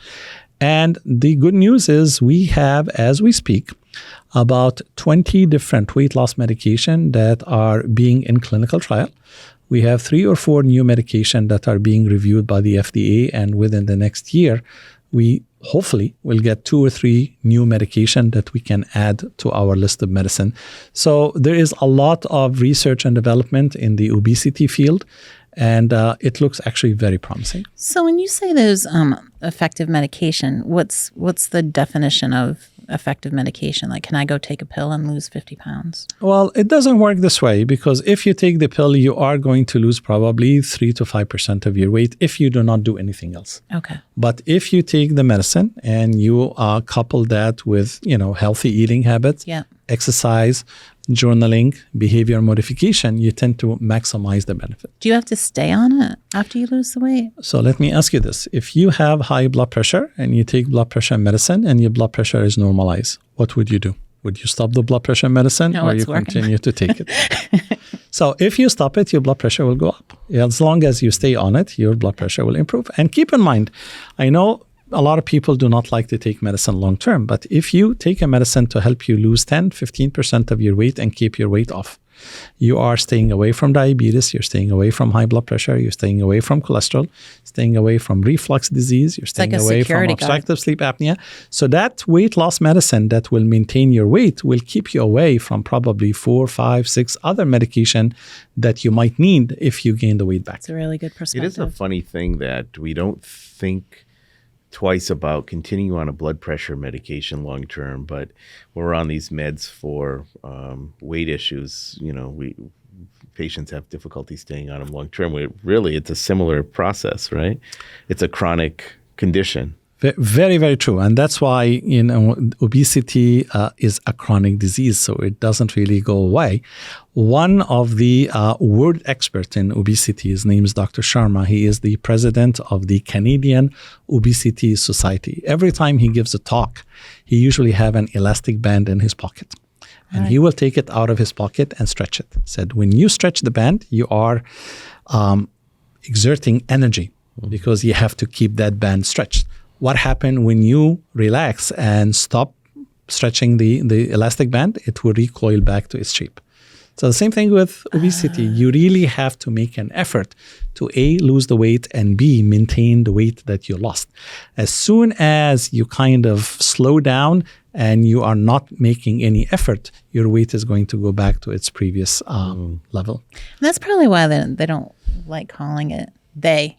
And the good news is we have, as we speak, about 20 different weight loss medication that are being in clinical trial. We have 3 or 4 new medication that are being reviewed by the FDA, and within the next year, we hopefully will get 2 or 3 new medication that we can add to our list of medicine. So there is a lot of research and development in the obesity field, and it looks actually very promising. So when you say those effective medication, what's the definition of effective medication? Like, can I go take a pill and lose 50 pounds? Well, it doesn't work this way, because if you take the pill, you are going to lose probably 3 to 5% of your weight if you do not do anything else. Okay. But if you take the medicine and you couple that with, healthy eating habits, Yeah. exercise, journaling, behavior modification, you tend to maximize the benefit. Do you have to stay on it after you lose the weight? So let me ask you this. If you have high blood pressure and you take blood pressure medicine and your blood pressure is normalized, what would you do? Would you stop the blood pressure medicine No, or it's you working. continue to take it? So if you stop it, your blood pressure will go up. As long as you stay on it, your blood pressure will improve. And keep in mind, I know a lot of people do not like to take medicine long term, but if you take a medicine to help you lose 10, 15% of your weight and keep your weight off, you are staying away from diabetes, you're staying away from high blood pressure, you're staying away from cholesterol, staying away from reflux disease, you're staying like a away from security guard. obstructive sleep apnea. So that weight loss medicine that will maintain your weight will keep you away from probably 4, 5, 6 other medication that you might need if you gain the weight back. It's a really good It perspective. is a funny thing that we don't think twice about continuing on a blood pressure medication long term, but we're on these meds for weight issues. Patients have difficulty staying on them long term. It's a similar process, right? It's a chronic condition. Very, very true. And that's why, obesity is a chronic disease, so it doesn't really go away. One of the world experts in obesity, his name is Dr. Sharma. He is the president of the Canadian Obesity Society. Every time he gives a talk, he usually have an elastic band in his pocket. And he will take it out of his pocket and stretch it. Said, when you stretch the band, you are exerting energy because you have to keep that band stretched. What happened when you relax and stop stretching the elastic band? It will recoil back to its shape. So the same thing with obesity. You really have to make an effort to A, lose the weight, and B, maintain the weight that you lost. As soon as you kind of slow down and you are not making any effort, your weight is going to go back to its previous level. And that's probably why they don't like calling it,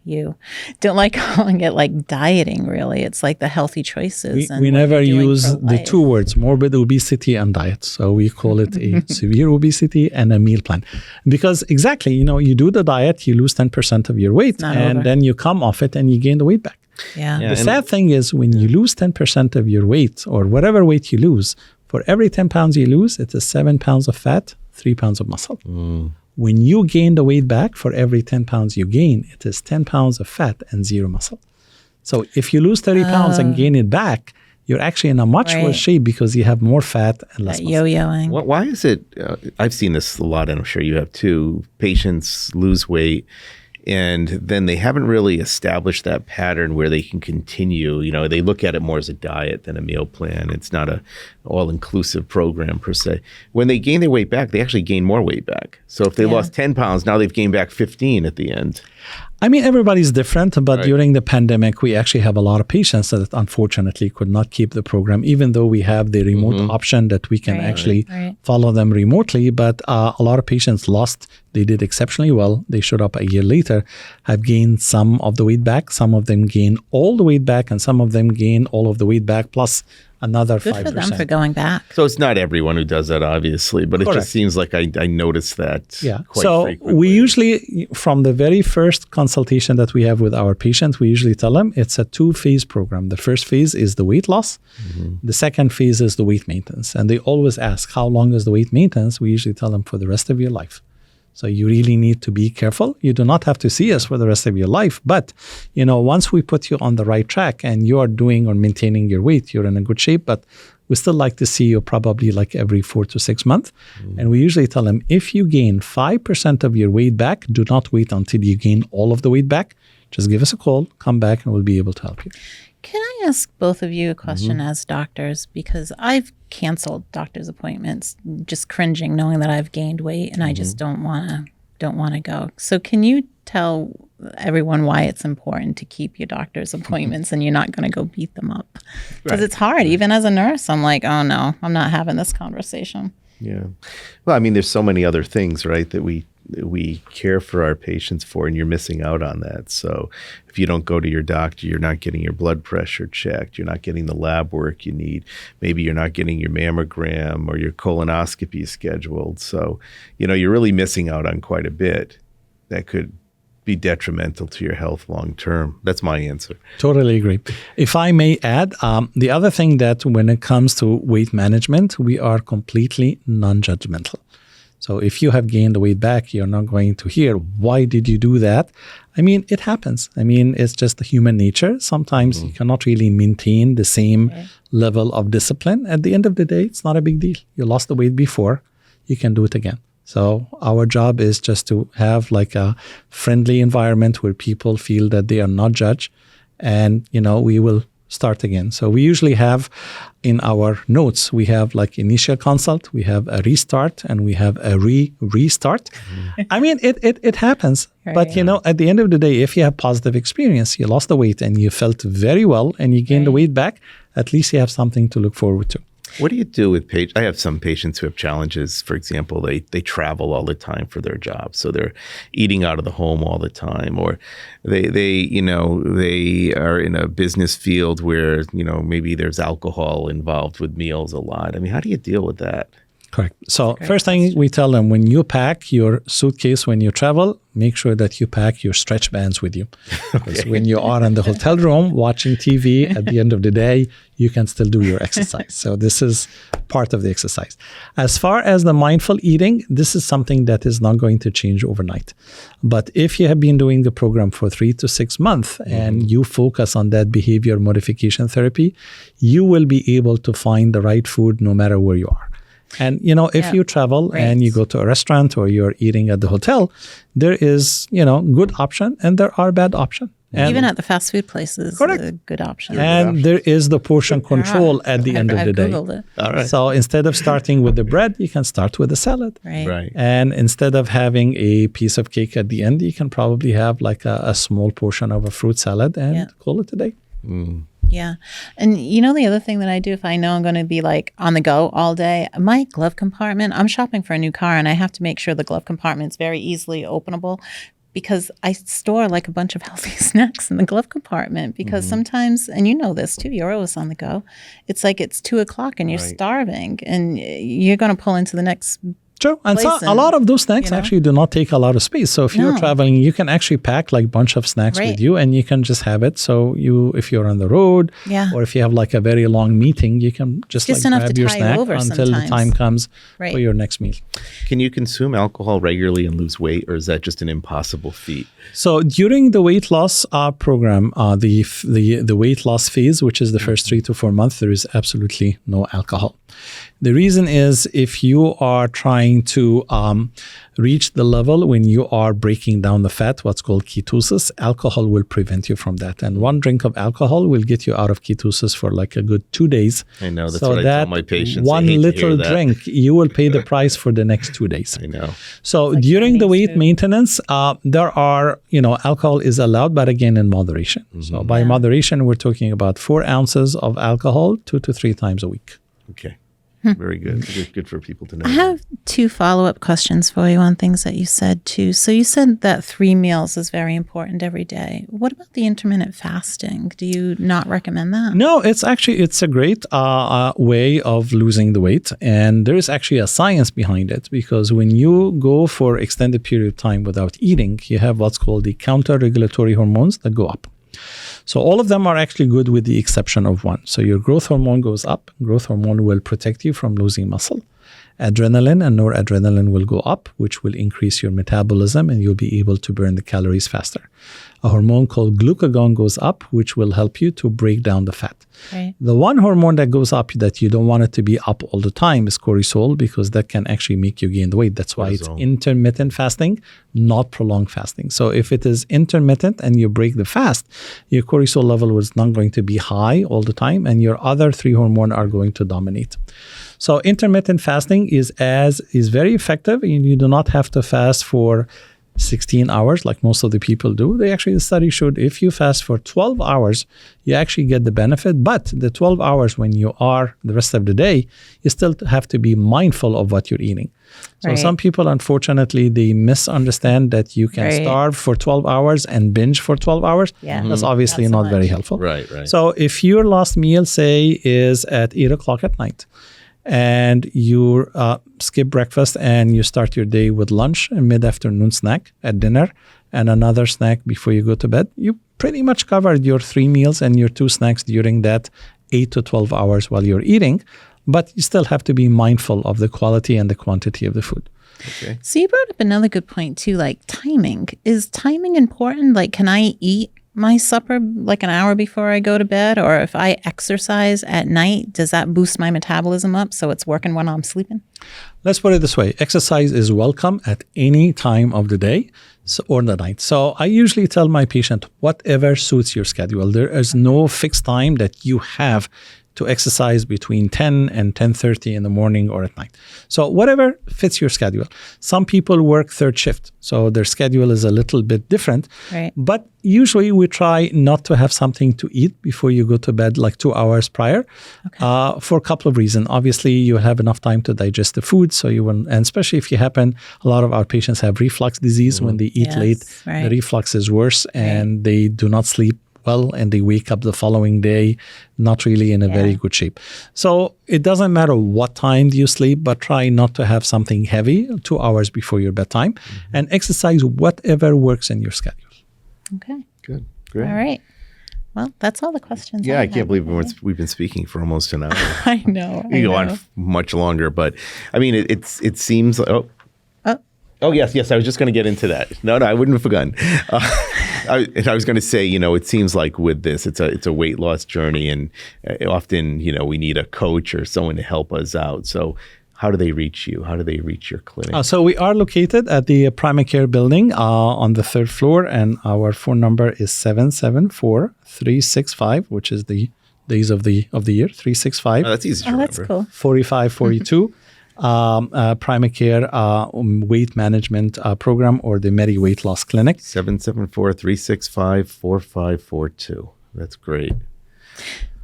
you don't like calling it like dieting, really. It's like the healthy choices. We never use the 2 words, morbid obesity and diet. So we call it a severe obesity and a meal plan. Because exactly, you do the diet, you lose 10% of your weight, and then you come off it and you gain the weight back. Yeah. The sad thing is when you lose 10% of your weight or whatever weight you lose, for every 10 pounds you lose, it is 7 pounds of fat, 3 pounds of muscle. When you gain the weight back, for every 10 pounds you gain, it is 10 pounds of fat and 0 muscle. So if you lose 30 pounds and gain it back, you're actually in a much worse shape because you have more fat and less muscle. Yo-yoing. Why is it, I've seen this a lot, and I'm sure you have too, patients lose weight And then they haven't really established that pattern where they can continue. They look at it more as a diet than a meal plan. It's not a all-inclusive program per se. When they gain their weight back, they actually gain more weight back. So if they lost 10 pounds, now they've gained back 15 at the end. I mean, everybody's different, but during the pandemic, we actually have a lot of patients that unfortunately could not keep the program, even though we have the remote option that we can actually follow them remotely. But a lot of patients lost. They did exceptionally well. They showed up a year later, have gained some of the weight back. Some of them gain all the weight back, and some of them gain all of the weight back plus another 5%. Good for them for going back. So it's not everyone who does that, obviously, but it just seems like I noticed that quite frequently. We usually, from the very first consultation that we have with our patients, we usually tell them it's a 2-phase program. The first phase is the weight loss. The second phase is the weight maintenance. And they always ask, how long is the weight maintenance? We usually tell them for the rest of your life. So you really need to be careful. You do not have to see us for the rest of your life. But, once we put you on the right track and you are doing or maintaining your weight, you're in a good shape. But we still like to see you probably like every 4 to 6 months. And we usually tell them, if you gain 5% of your weight back, do not wait until you gain all of the weight back. Just give us a call, come back, and we'll be able to help you. Can I ask both of you a question as doctors? Because I've canceled doctor's appointments, just cringing, knowing that I've gained weight, and I just don't want to go. So can you tell everyone why it's important to keep your doctor's appointments and you're not going to go beat them up? Because it's hard. Even as a nurse, I'm like, oh no, I'm not having this conversation. Yeah. Well, I mean, there's so many other things, right, that we care for our patients for, and you're missing out on that. So if you don't go to your doctor, you're not getting your blood pressure checked, you're not getting the lab work you need, maybe you're not getting your mammogram or your colonoscopy scheduled. So, you're really missing out on quite a bit that could be detrimental to your health long term. That's my answer. Totally agree. If I may add, the other thing that when it comes to weight management, we are completely non-judgmental. So if you have gained the weight back, you're not going to hear, why did you do that? I mean, it happens. I mean, it's just the human nature. Sometimes you cannot really maintain the same level of discipline. At the end of the day, it's not a big deal. You lost the weight before, you can do it again. So our job is just to have like a friendly environment where people feel that they are not judged, and, we will start again. So we usually have in our notes, we have like initial consult, we have a restart, and we have a restart. I mean, it happens. Right. But, at the end of the day, if you have positive experience, you lost the weight and you felt very well and you gained the weight back, at least you have something to look forward to. What do you do with patients? I have some patients who have challenges. For example, they travel all the time for their jobs, so they're eating out of the home all the time, or they are in a business field where maybe there's alcohol involved with meals a lot. I mean, how do you deal with that? Correct. So first thing we tell them, when you pack your suitcase when you travel, make sure that you pack your stretch bands with you. Because when you are in the hotel room watching TV, at the end of the day, you can still do your exercise. So this is part of the exercise. As far as the mindful eating, this is something that is not going to change overnight. But if you have been doing the program for 3 to 6 months and you focus on that behavior modification therapy, you will be able to find the right food no matter where you are. And, if you travel and you go to a restaurant or you're eating at the hotel, there is, good option and there are bad option. And even at the fast food places, a good option. And there is the portion control at the end of the day. I've Googled it. All right. So instead of starting with the bread, you can start with a salad. Right. And instead of having a piece of cake at the end, you can probably have like a small portion of a fruit salad and call it a day. Yeah. And the other thing that I do if I know I'm going to be like on the go all day, my glove compartment, I'm shopping for a new car and I have to make sure the glove compartment is very easily openable, because I store like a bunch of healthy snacks in the glove compartment, because sometimes, and you know this too, you're always on the go. It's like it's 2:00 and you're starving and you're going to pull into the next True. And so a lot of those snacks actually do not take a lot of space. So if you're traveling, you can actually pack like a bunch of snacks with you and you can just have it. So if you're on the road or if you have like a very long meeting, you can just like grab your snack until the time comes for your next meal. Can you consume alcohol regularly and lose weight, or is that just an impossible feat? So during the weight loss program, the weight loss phase, which is the first 3 to 4 months, there is absolutely no alcohol. The reason is if you are trying to reach the level when you are breaking down the fat, what's called ketosis, alcohol will prevent you from that. And one drink of alcohol will get you out of ketosis for like a good 2 days. I know, that's what I tell my patients. One little drink, you will pay the price for the next 2 days. I know. So like during the Chinese weight food. maintenance, there are, alcohol is allowed, but again, in moderation. So by moderation, we're talking about 4 ounces of alcohol 2 to 3 times a week. Okay. Very good. Good for people to know. I have 2 follow-up questions for you on things that you said too. So you said that 3 meals is very important every day. What about the intermittent fasting? Do you not recommend that? No, it's a great way of losing the weight. And there is actually a science behind it, because when you go for extended period of time without eating, you have what's called the counter-regulatory hormones that go up. So all of them are actually good with the exception of one. So your growth hormone goes up. Growth hormone will protect you from losing muscle. Adrenaline and noradrenaline will go up, which will increase your metabolism and you'll be able to burn the calories faster. A hormone called glucagon goes up, which will help you to break down the fat. Right. The one hormone that goes up that you don't want it to be up all the time is cortisol, because that can actually make you gain the weight. That's why it's intermittent fasting, not prolonged fasting. So if it is intermittent and you break the fast, your cortisol level is not going to be high all the time and your other 3 hormones are going to dominate. So intermittent fasting is very effective, and you do not have to fast for 16 hours like most of the people do. The study showed if you fast for 12 hours, you actually get the benefit. But the 12 hours when you are the rest of the day, you still have to be mindful of what you're eating. So Right. some people, unfortunately, they misunderstand that you can Right. starve for 12 hours and binge for 12 hours. Yeah. That's obviously Not so not very much. helpful. Right. So if your last meal, say, is at 8 o'clock at night, and you skip breakfast and you start your day with lunch and mid-afternoon snack at dinner and another snack before you go to bed, you pretty much covered your 3 meals and your 2 snacks during that 8 to 12 hours while you're eating. But you still have to be mindful of the quality and the quantity of the food. Okay. So you brought up another good point too, like timing. Is timing important? Like, can I eat my supper like an hour before I go to bed? Or if I exercise at night, does that boost my metabolism up so it's working when I'm sleeping? Let's put it this way. Exercise is welcome at any time of the day or the night. So I usually tell my patient, whatever suits your schedule. There is no fixed time that you have to exercise between 10 and 10:30 in the morning or at night. So whatever fits your schedule. Some people work 3rd shift, so their schedule is a little bit different. Right. But usually we try not to have something to eat before you go to bed, like 2 hours prior, for a couple of reasons. Obviously, you have enough time to digest the food, so you will, and especially if you happen, a lot of our patients have reflux disease when they eat Yes, late. right. The reflux is worse, and they do not sleep well, and they wake up the following day not really in a very good shape. So it doesn't matter what time you sleep, but try not to have something heavy 2 hours before your bedtime, and exercise whatever works in your schedule. Okay. Good. Great. All right. Well, that's all the questions. Yeah, I have can't believe today. we've been speaking for almost an hour. I know. We go on much longer, but I mean, it seems like, oh, yes, I was just going to get into that. No, I wouldn't have begun. I was going to say, it seems like with this, it's a weight loss journey, and often, we need a coach or someone to help us out. So how do they reach you? How do they reach your clinic? So we are located at the Primary Care building on the 3rd floor, and our phone number is 774-365, which is the days of the year, 365. Oh, that's easy to remember. That's cool. 4542. Primary Care weight management program, or the Medi Weight Loss Clinic. 774-365-4542. That's great.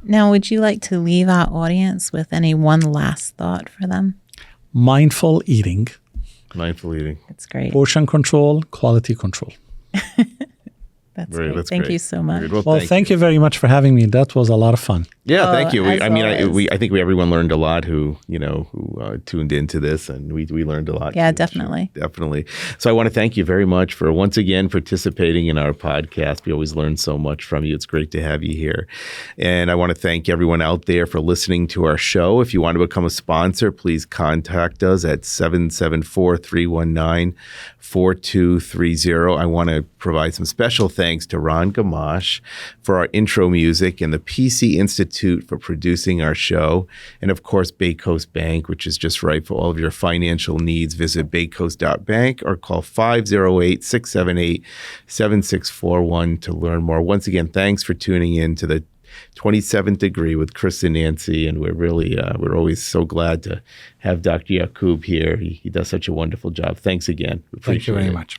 Now, would you like to leave our audience with any one last thought for them? Mindful eating, Mindful eating. That's great. portion control, quality control. That's Very- great. that's Thank great. you so much. Good. Well, thank you very much for having me. That was a lot of fun. Yeah, Oh, thank you. as I always. think everyone learned a lot who tuned into this, and we learned a lot. Yeah, too. definitely. Definitely. So I want to thank you very much for once again participating in our podcast. We always learn so much from you. It's great to have you here. And I want to thank everyone out there for listening to our show. If you want to become a sponsor, please contact us at 774-319-4230. I want to provide some special thanks thanks to Ron Gamache for our intro music and the PC Institute for producing our show. And of course, Bay Coast Bank, which is just right for all of your financial needs. Visit baycoast.bank or call 508-678-7641 to learn more. Once again, thanks for tuning in to the 27th Degree with Chris and Nancy, and we're always so glad to have Dr. Yacoub here. He does such a wonderful job. Thanks again. Thank you very it. much.